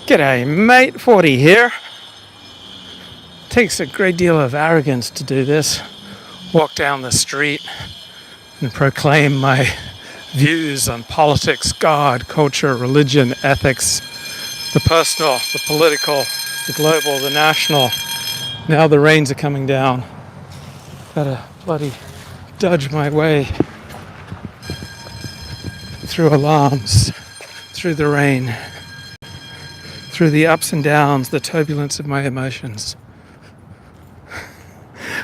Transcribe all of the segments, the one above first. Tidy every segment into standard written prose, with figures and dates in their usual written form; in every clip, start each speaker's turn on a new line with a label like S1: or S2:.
S1: G'day mate, 40 here. Takes a great deal of arrogance to do this. Walk down the street and proclaim my views on politics, God, culture, religion, ethics, the personal, the political, the global, the national. Now the rains are coming down. Gotta bloody dodge my way through alarms, through the rain, through the ups and downs, the turbulence of my emotions.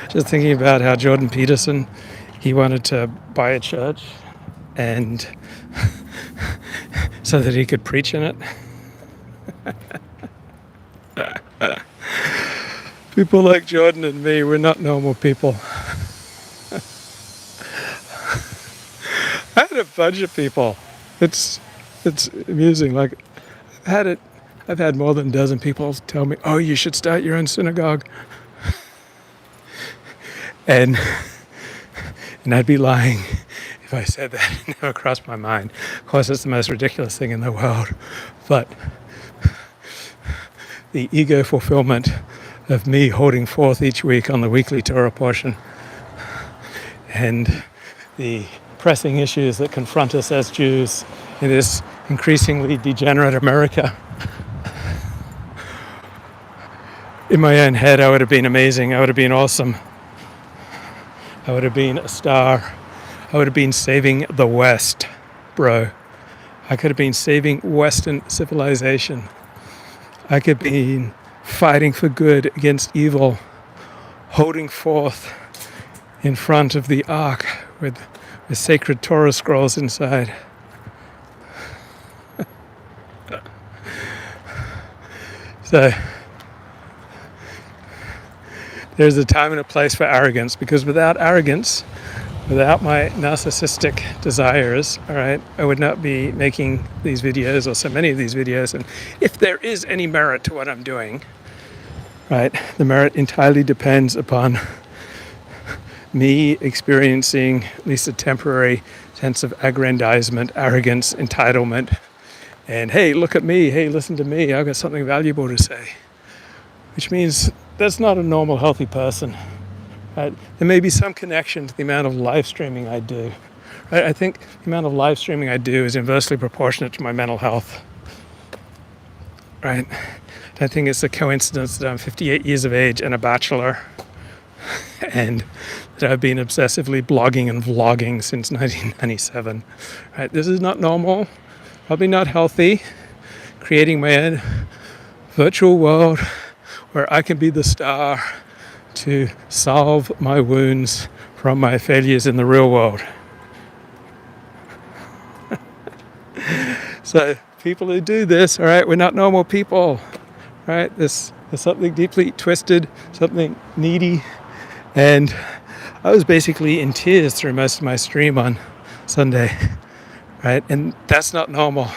S1: Just thinking about how Jordan Peterson, he wanted to buy a church and so that he could preach in it. People like Jordan and me, we're not normal people. I had a bunch of people. It's amusing. Like I've had more than a dozen people tell me, "Oh, you should start your own synagogue," and I'd be lying if I said that. It never crossed my mind. Of course, it's the most ridiculous thing in the world, but the ego fulfillment of me holding forth each week on the weekly Torah portion, and the pressing issues that confront us as Jews in this increasingly degenerate America. In my own head, I would have been amazing. I would have been awesome. I would have been a star. I would have been saving the West, bro. I could have been saving Western civilization. I could have been fighting for good against evil, holding forth in front of the ark with sacred Torah scrolls inside. So there's a time and a place for arrogance, because without arrogance, without my narcissistic desires, all right, I would not be making these videos or so many of these videos. And if there is any merit to what I'm doing, right, the merit entirely depends upon me experiencing at least a temporary sense of aggrandizement, arrogance, entitlement, and hey, look at me, hey, listen to me, I've got something valuable to say. Which means that's not a normal, healthy person. Right? There may be some connection to the amount of live streaming I do. Right? I think the amount of live streaming I do is inversely proportionate to my mental health. Right? I think it's a coincidence that I'm 58 years of age and a bachelor, and that I've been obsessively blogging and vlogging since 1997. Right? This is not normal, probably not healthy. Creating my own virtual world where I can be the star to solve my wounds from my failures in the real world. So people who do this, all right, we're not normal people, right? There's something deeply twisted, something needy. And I was basically in tears through most of my stream on Sunday, right? And that's not normal.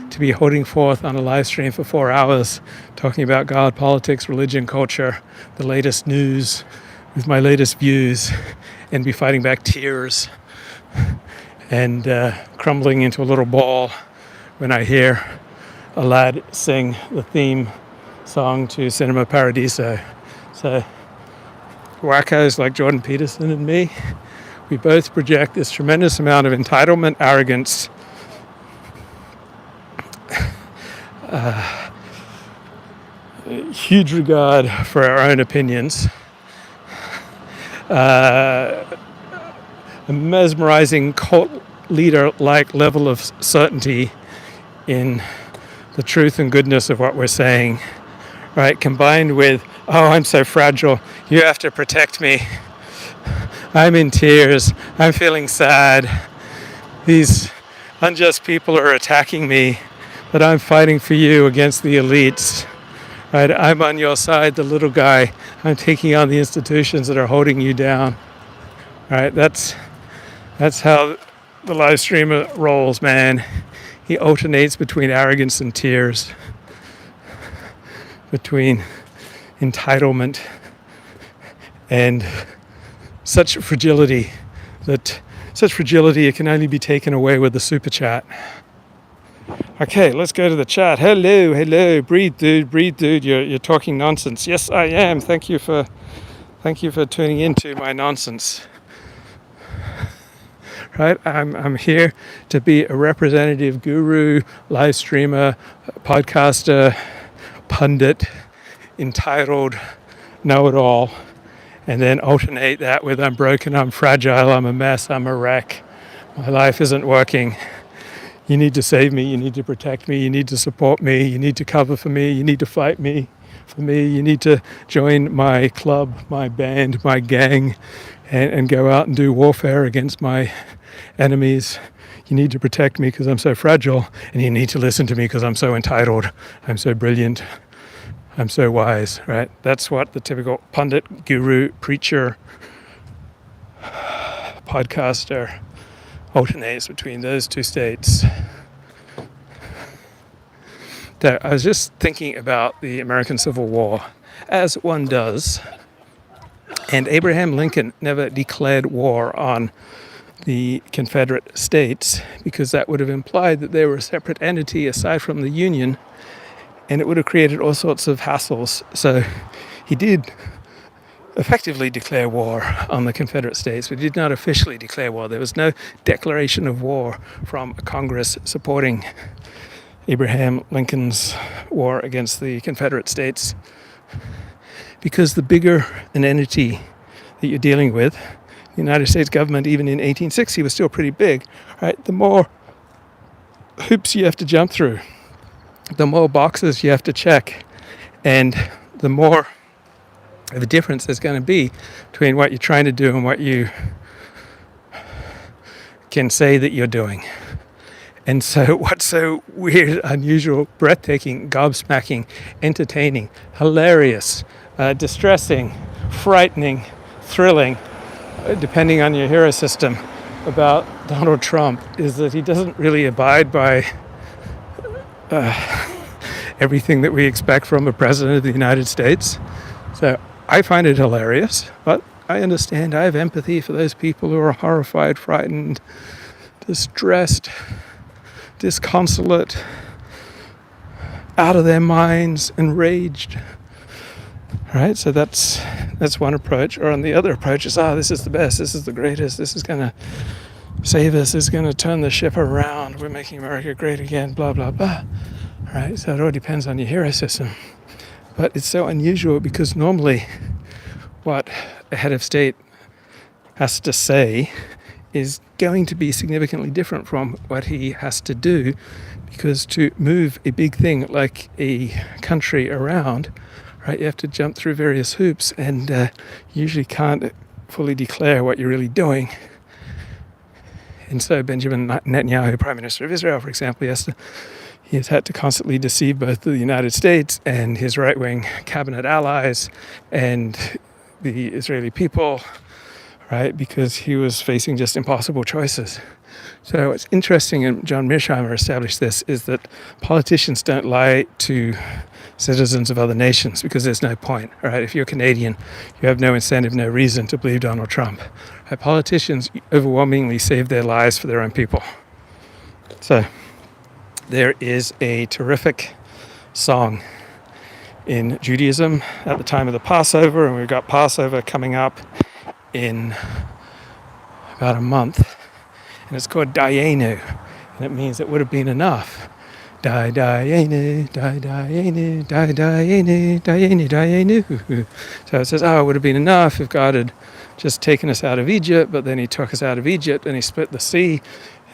S1: To be holding forth on a live stream for 4 hours, talking about God, politics, religion, culture, the latest news, with my latest views, and be fighting back tears and crumbling into a little ball when I hear a lad sing the theme song to Cinema Paradiso. So wackos like Jordan Peterson and me, we both project this tremendous amount of entitlement, arrogance, huge regard for our own opinions, a mesmerizing cult leader-like level of certainty in the truth and goodness of what we're saying, right? Combined with, oh, I'm so fragile, you have to protect me, I'm in tears, I'm feeling sad, these unjust people are attacking me, but I'm fighting for you against the elites. Right? I'm on your side, the little guy. I'm taking on the institutions that are holding you down. Right? That's how the live streamer rolls, man. He alternates between arrogance and tears, between entitlement and such fragility it can only be taken away with the super chat. Okay, let's go to the chat. Hello, breathe, dude. You're talking nonsense. Yes, I am. Thank you for tuning into my nonsense. Right, I'm here to be a representative guru, live streamer, podcaster, pundit, entitled, know-it-all, and then alternate that with I'm broken, I'm fragile, I'm a mess, I'm a wreck, my life isn't working. You need to save me, you need to protect me, you need to support me, you need to cover for me, you need to fight me for me, you need to join my club, my band, my gang, and go out and do warfare against my enemies. You need to protect me because I'm so fragile, and you need to listen to me because I'm so entitled, I'm so brilliant, I'm so wise, right? That's what the typical pundit, guru, preacher, podcaster alternates between those two states. So I was just thinking about the American Civil War, as one does, and Abraham Lincoln never declared war on the Confederate States because that would have implied that they were a separate entity aside from the Union, and it would have created all sorts of hassles. So he did effectively declare war on the Confederate States, but did not officially declare war. There was no declaration of war from Congress supporting Abraham Lincoln's war against the Confederate States, because the bigger an entity that you're dealing with, the United States government, even in 1860, was still pretty big, right? The more hoops you have to jump through, the more boxes you have to check, and the more of a difference there's going to be between what you're trying to do and what you can say that you're doing. And so what's so weird, unusual, breathtaking, gobsmacking, entertaining, hilarious, distressing, frightening, thrilling, depending on your hero system, about Donald Trump is that he doesn't really abide by everything that we expect from a president of the United States. So I find it hilarious, but I understand. I have empathy for those people who are horrified, frightened, distressed, disconsolate, out of their minds, enraged. Right? So that's one approach. Or on the other approach is, this is the best, this is the greatest, this is going to save us, this is going to turn the ship around, we're making America great again, blah, blah, blah. Right? So it all depends on your hero system. But it's so unusual because normally what a head of state has to say is going to be significantly different from what he has to do, because to move a big thing like a country around, right, you have to jump through various hoops, and you usually can't fully declare what you're really doing. And so Benjamin Netanyahu, Prime Minister of Israel, for example, he has had to constantly deceive both the United States and his right-wing cabinet allies and the Israeli people, right, because he was facing just impossible choices. So what's interesting, and John Mearsheimer established this, is that politicians don't lie to citizens of other nations because there's no point. All right, if you're Canadian, you have no incentive, no reason to believe Donald Trump. Right, politicians overwhelmingly save their lives for their own people. So there is a terrific song in Judaism at the time of the Passover, and we've got Passover coming up in about a month, and it's called Dayenu, and it means it would have been enough. Dayenu, Dayenu, Dayenu, Dayenu, Dayenu. So it says, it would have been enough if God had just taken us out of Egypt, but then he took us out of Egypt and he split the sea,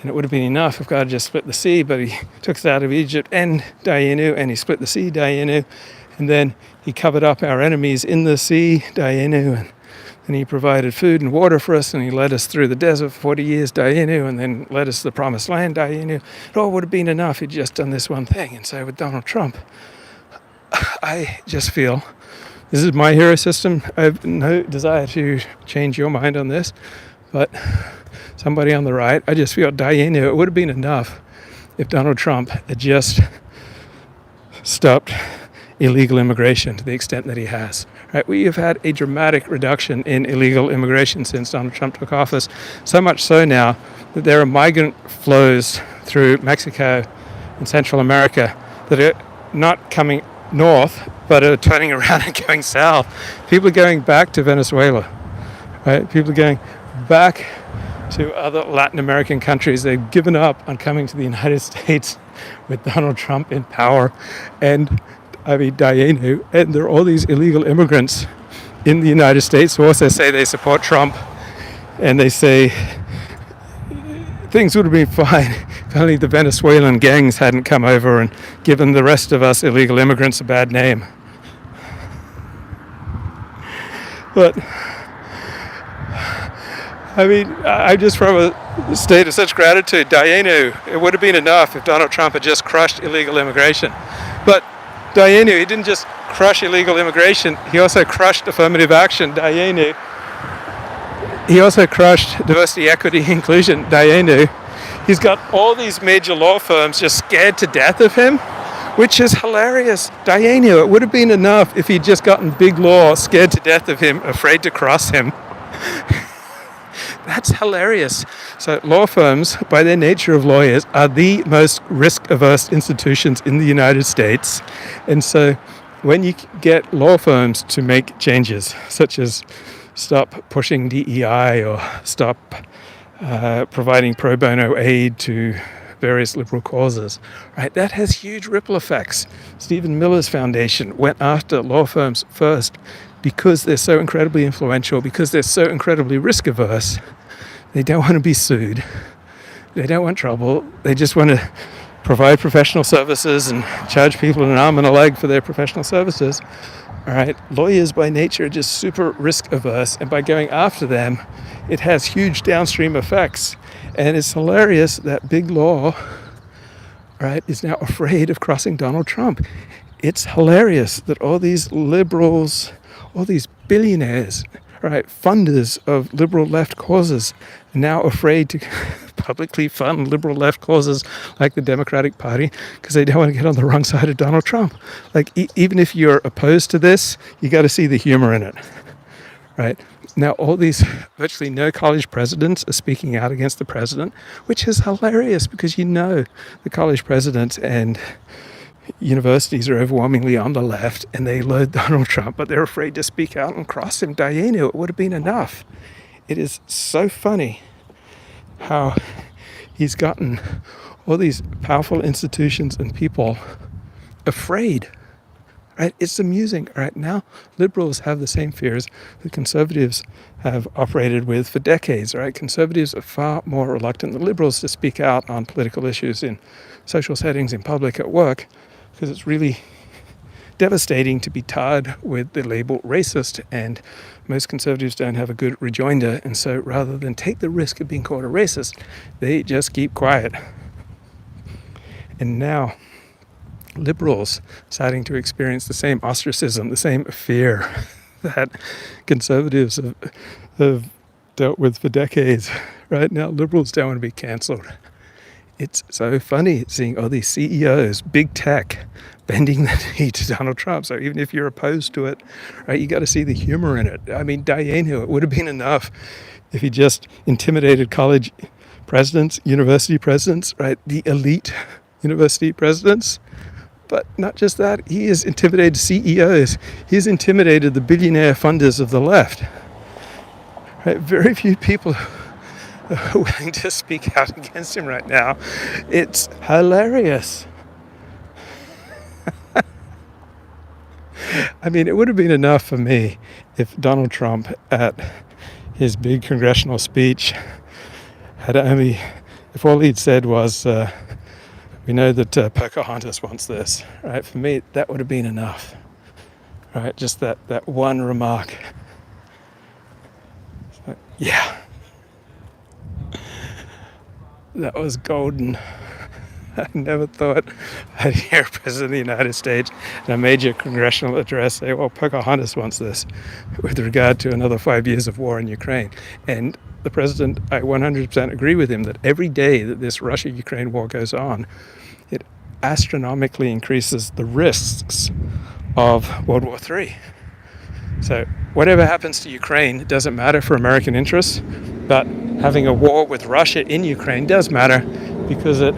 S1: and it would have been enough if God had just split the sea, but he took us out of Egypt and Dayenu, and he split the sea, Dayenu, and then he covered up our enemies in the sea, Dayenu, and he provided food and water for us, and he led us through the desert for 40 years, Dayenu, and then led us to the promised land, Dayenu. It all would have been enough if he'd just done this one thing. And so with Donald Trump, I just feel, this is my hero system. I have no desire to change your mind on this, but somebody on the right, I just feel Dayenu, it would have been enough if Donald Trump had just stopped illegal immigration to the extent that he has. Right? We have had a dramatic reduction in illegal immigration since Donald Trump took office, so much so now that there are migrant flows through Mexico in Central America that are not coming north, but are turning around and going south. People are going back to Venezuela, right? People are going back to other Latin American countries. They've given up on coming to the United States with Donald Trump in power, and Dayenu, and there are all these illegal immigrants in the United States who also say they support Trump, and they say things would have been fine if only the Venezuelan gangs hadn't come over and given the rest of us illegal immigrants a bad name. But I just from a state of such gratitude. Dayenu, it would have been enough if Donald Trump had just crushed illegal immigration. But Dayenu, he didn't just crush illegal immigration, he also crushed affirmative action. Dayenu, he also crushed diversity, equity, inclusion. Dayenu, he's got all these major law firms just scared to death of him, which is hilarious. Dayenu, it would have been enough if he'd just gotten big law scared to death of him, afraid to cross him. That's hilarious. So law firms, by their nature of lawyers, are the most risk-averse institutions in the United States. And so when you get law firms to make changes, such as stop pushing DEI or stop providing pro bono aid to various liberal causes, right? That has huge ripple effects. Stephen Miller's foundation went after law firms first because they're so incredibly influential, because they're so incredibly risk-averse. They don't want to be sued. They don't want trouble. They just want to provide professional services and charge people an arm and a leg for their professional services. All right, lawyers by nature are just super risk-averse, and by going after them, it has huge downstream effects. And it's hilarious that big law, right, is now afraid of crossing Donald Trump. It's hilarious that all these liberals, all these billionaires, right, funders of liberal left causes, are now afraid to publicly fund liberal left causes like the Democratic Party because they don't want to get on the wrong side of Donald Trump. Like, even if you're opposed to this, you got to see the humor in it, right? Now, all these virtually no college presidents are speaking out against the president, which is hilarious because the college presidents and universities are overwhelmingly on the left and they loathe Donald Trump, but they're afraid to speak out and cross him. Dayenu, it would have been enough. It is so funny how he's gotten all these powerful institutions and people afraid. Right? It's amusing. Right now, liberals have the same fears that conservatives have operated with for decades. Right? Conservatives are far more reluctant than liberals to speak out on political issues in social settings, in public, at work, because it's really devastating to be tarred with the label racist, and most conservatives don't have a good rejoinder, and so rather than take the risk of being called a racist, they just keep quiet. And now liberals starting to experience the same ostracism, the same fear that conservatives have dealt with for decades. Right now, liberals don't want to be cancelled. It's so funny seeing all these CEOs, big tech, bending the knee to Donald Trump. So even if you're opposed to it, right, you got to see the humor in it. Dayenu, it would have been enough if he just intimidated college presidents, university presidents, right, the elite university presidents. But not just that, he has intimidated CEOs. He has intimidated the billionaire funders of the left. Right? Very few people are willing to speak out against him right now. It's hilarious. It would have been enough for me if Donald Trump at his big congressional speech if all he'd said was, we know that Pocahontas wants this, right? For me, that would have been enough, right? Just that one remark. So, yeah. That was golden. I never thought I'd hear a president of the United States in a major congressional address say, well, Pocahontas wants this with regard to another 5 years of war in Ukraine. And the president, I 100% agree with him that every day that this Russia-Ukraine war goes on, it astronomically increases the risks of World War III. So whatever happens to Ukraine doesn't matter for American interests, but having a war with Russia in Ukraine does matter because it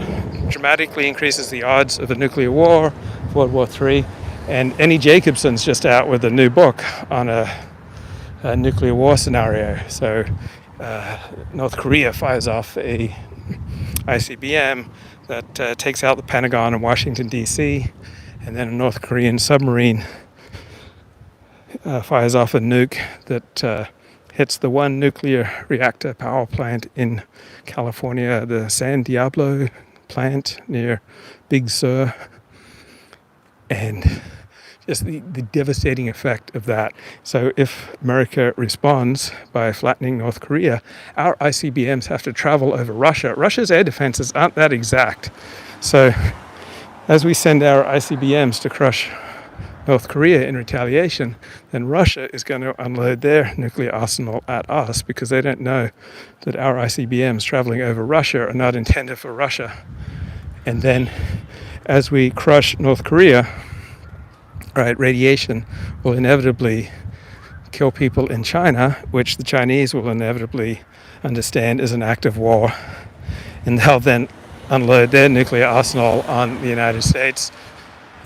S1: dramatically increases the odds of a nuclear war, World War III. And Annie Jacobson's just out with a new book on a nuclear war scenario. So North Korea fires off a ICBM that takes out the Pentagon in Washington, D.C., and then a North Korean submarine fires off a nuke that hits the one nuclear reactor power plant in California, the San Diablo plant near Big Sur. And just the devastating effect of that. So if America responds by flattening North Korea, our ICBMs have to travel over Russia. Russia's air defenses aren't that exact. So as we send our ICBMs to crush North Korea in retaliation, then Russia is going to unload their nuclear arsenal at us because they don't know that our ICBMs traveling over Russia are not intended for Russia. And then as we crush North Korea, right, radiation will inevitably kill people in China, which the Chinese will inevitably understand as an act of war. And they'll then unload their nuclear arsenal on the United States,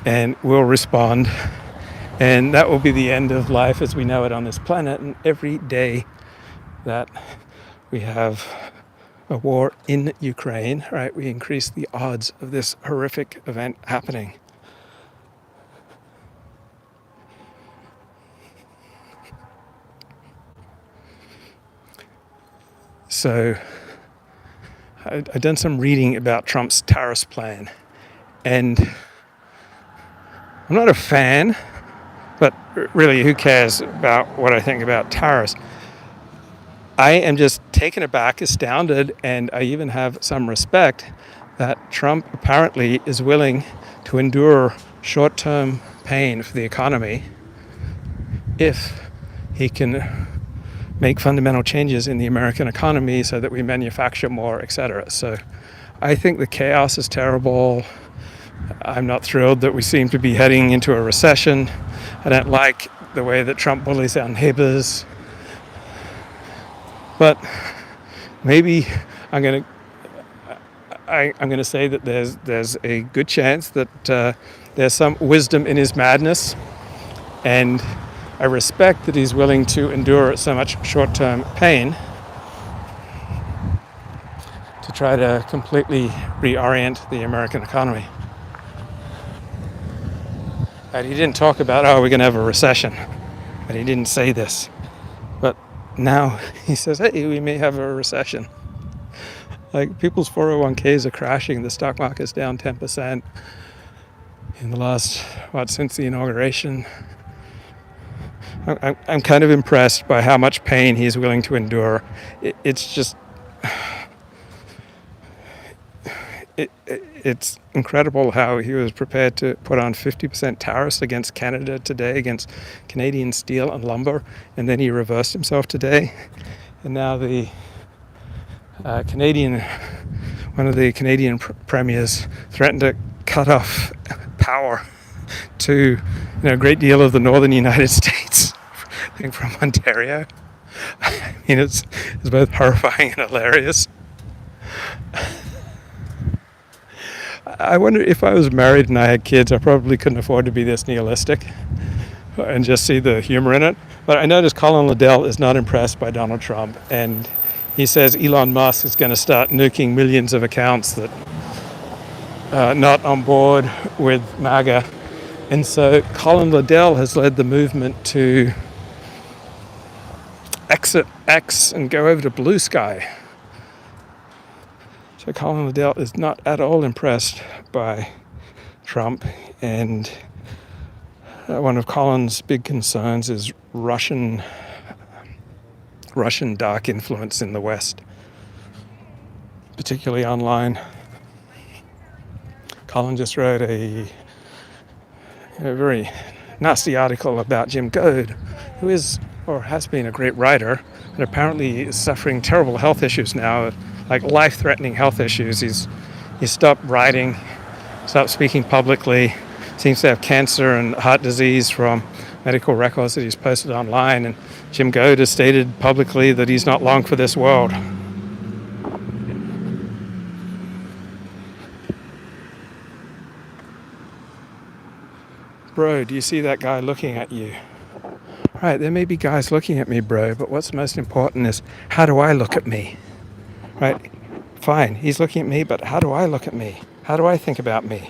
S1: and we'll respond. And that will be the end of life as we know it on this planet. And every day that we have a war in Ukraine, right, we increase the odds of this horrific event happening. So I've done some reading about Trump's tariffs plan, and I'm not a fan, but really who cares about what I think about tariffs? I am just taken aback, astounded, and I even have some respect that Trump apparently is willing to endure short-term pain for the economy if he can make fundamental changes in the American economy so that we manufacture more, etc. So I think the chaos is terrible. I'm not thrilled that we seem to be heading into a recession. I don't like the way that Trump bullies our neighbors. But maybe I'm going to say that there's a good chance that there's some wisdom in his madness, and I respect that he's willing to endure so much short-term pain to try to completely reorient the American economy. And he didn't talk about, we're going to have a recession. And he didn't say this. But now he says, hey, we may have a recession. Like, people's 401ks are crashing. The stock market's down 10% in the last, since the inauguration. I'm kind of impressed by how much pain he's willing to endure. It's just, it's incredible how he was prepared to put on 50% tariffs against Canada today, against Canadian steel and lumber, and then he reversed himself today. And now the one of the Canadian premiers threatened to cut off power to a great deal of the northern United States, I think from Ontario. I mean, it's both horrifying and hilarious. I wonder if I was married and I had kids, I probably couldn't afford to be this nihilistic and just see the humor in it. But I noticed Colin Liddell is not impressed by Donald Trump, and he says Elon Musk is going to start nuking millions of accounts that are not on board with MAGA. And so Colin Liddell has led the movement to exit X and go over to Blue Sky. So Colin Liddell is not at all impressed by Trump, and one of Colin's big concerns is Russian dark influence in the West, particularly online. Colin just wrote a very nasty article about Jim Goad, who is or has been a great writer, and apparently is suffering terrible health issues now, like life-threatening health issues. He's stopped writing, stopped speaking publicly, seems to have cancer and heart disease from medical records that he's posted online, and Jim Goad has stated publicly that he's not long for this world. Bro, do you see that guy looking at you? Right, there may be guys looking at me, bro, but what's most important is, how do I look at me? Right? Fine, he's looking at me, but how do I look at me? How do I think about me?